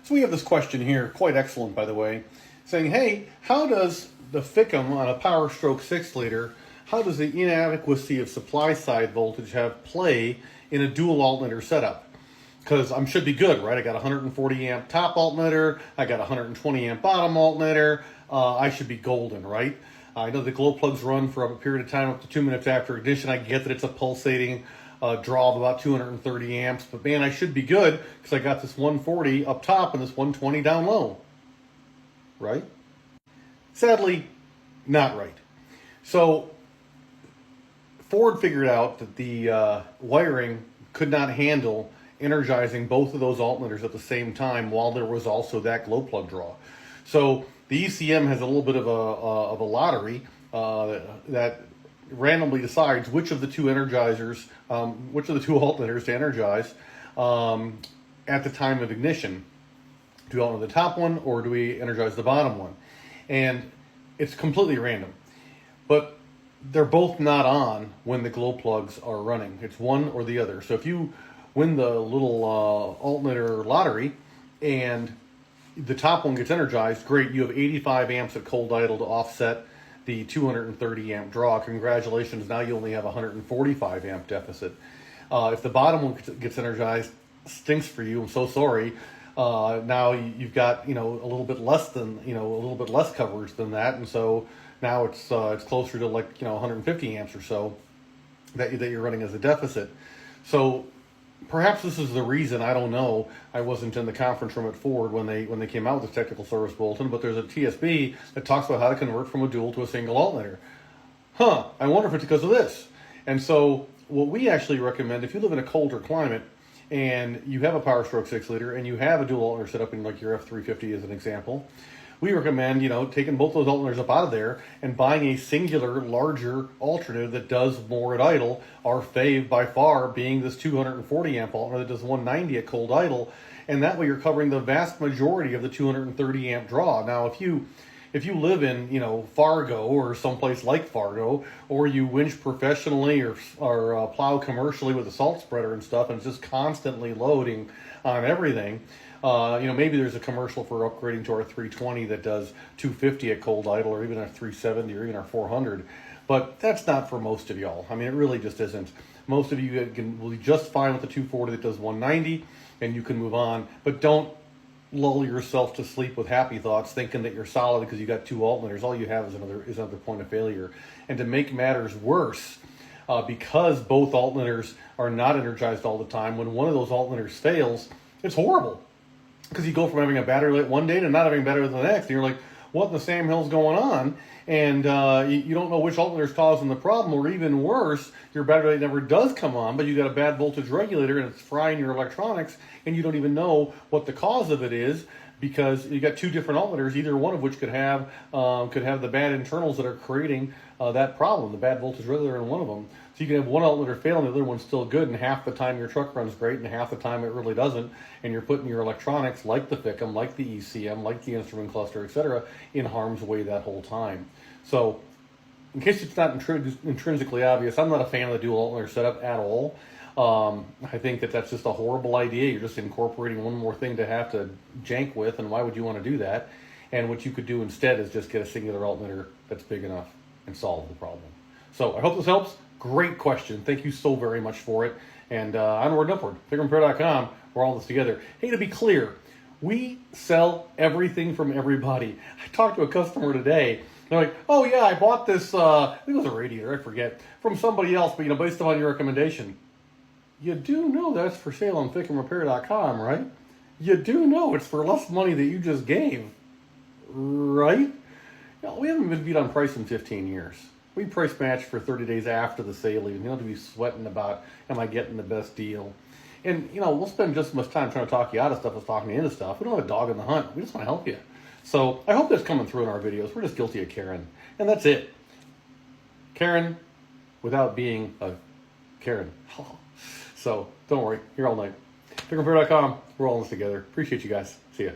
So we have this question here, quite excellent by the way, saying, hey, how does the FICM on a Power Stroke 6-liter, how does the inadequacy of supply side voltage have play in a dual alternator setup? Because I should be good, right? I got 140 amp top alternator, I got 120 amp bottom alternator, I should be golden, right? I know the glow plugs run for a period of time up to 2 minutes after ignition. I get that it's a pulsating draw of about 230 amps, but man, I should be good because I got this 140 up top and this 120 down low, right? Sadly, not right. So Ford figured out that the wiring could not handle energizing both of those alternators at the same time while there was also that glow plug draw. So the ECM has a little bit of a lottery that randomly decides which of the two energizers, which of the two alternators to energize at the time of ignition. Do we alternate the top one or do we energize the bottom one? And it's completely random. But they're both not on when the glow plugs are running. It's one or the other. So if you win the little alternator lottery and the top one gets energized, great, you have 85 amps at cold idle to offset the 230 amp draw. Congratulations, now you only have 145 amp deficit. If the bottom one gets energized, stinks for you, I'm so sorry. Now you've got, a little bit less than, a little bit less coverage than that, and so now it's closer to like 150 amps or so that you're running as a deficit. So perhaps this is the reason, I don't know. I wasn't in the conference room at Ford when they came out with the technical service bulletin, but there's a TSB that talks about how to convert from a dual to a single alternator. I wonder if it's because of this. And so what we actually recommend, if you live in a colder climate and you have a Power Stroke 6-liter and you have a dual alternator set up in like your F350 as an example, we recommend, taking both those alternators up out of there and buying a singular, larger alternator that does more at idle. Our fave by far being this 240 amp alternator that does 190 at cold idle, and that way you're covering the vast majority of the 230 amp draw. Now, if you live in Fargo or someplace like Fargo, or you winch professionally or plow commercially with a salt spreader and stuff, and it's just constantly loading on everything. Maybe there's a commercial for upgrading to our 320 that does 250 at cold idle, or even our 370, or even our 400. But that's not for most of y'all. I mean, it really just isn't. Most of you will be just fine with the 240 that does 190, and you can move on. But don't lull yourself to sleep with happy thoughts, thinking that you're solid because you got two alternators. All you have is another point of failure. And to make matters worse, because both alternators are not energized all the time, when one of those alternators fails, it's horrible. Because you go from having a battery light one day to not having a battery light the next, and you're like, what in the Sam Hill's going on? And you don't know which alternator is causing the problem, or even worse, your battery light never does come on, but you got a bad voltage regulator and it's frying your electronics, and you don't even know what the cause of it is, because you got two different alternators, either one of which could have the bad internals that are creating that problem, the bad voltage regulator in one of them. So you can have one alternator fail and the other one's still good, and half the time your truck runs great and half the time it really doesn't, and you're putting your electronics like the FICM, like the ECM, like the instrument cluster, etc., in harm's way that whole time. So in case it's not intrinsically obvious, I'm not a fan of the dual alternator setup at all. I think that's just a horrible idea. You're just incorporating one more thing to have to jank with, and why would you want to do that? And what you could do instead is just get a singular alternator that's big enough and solve the problem. So I hope this helps. Great question. Thank you so very much for it. And onward and upward. FICMRepair.com. We're all in this together. Hey, to be clear, we sell everything from everybody. I talked to a customer today. They're like, oh yeah, I bought this, I think it was a radiator, I forget, from somebody else, but based on your recommendation. You do know that's for sale on FICMRepair.com, right? You do know it's for less money that you just gave, right? We haven't been beat on price in 15 years. We price match for 30 days after the sale even. You don't have to be sweating about, am I getting the best deal? And, we'll spend just as much time trying to talk you out of stuff as talking you into stuff. We don't have a dog in the hunt. We just want to help you. So I hope that's coming through in our videos. We're just guilty of Karen. And that's it. Karen without being a Karen. So don't worry. You're all night. FICMRepair.com. We're all in this together. Appreciate you guys. See ya.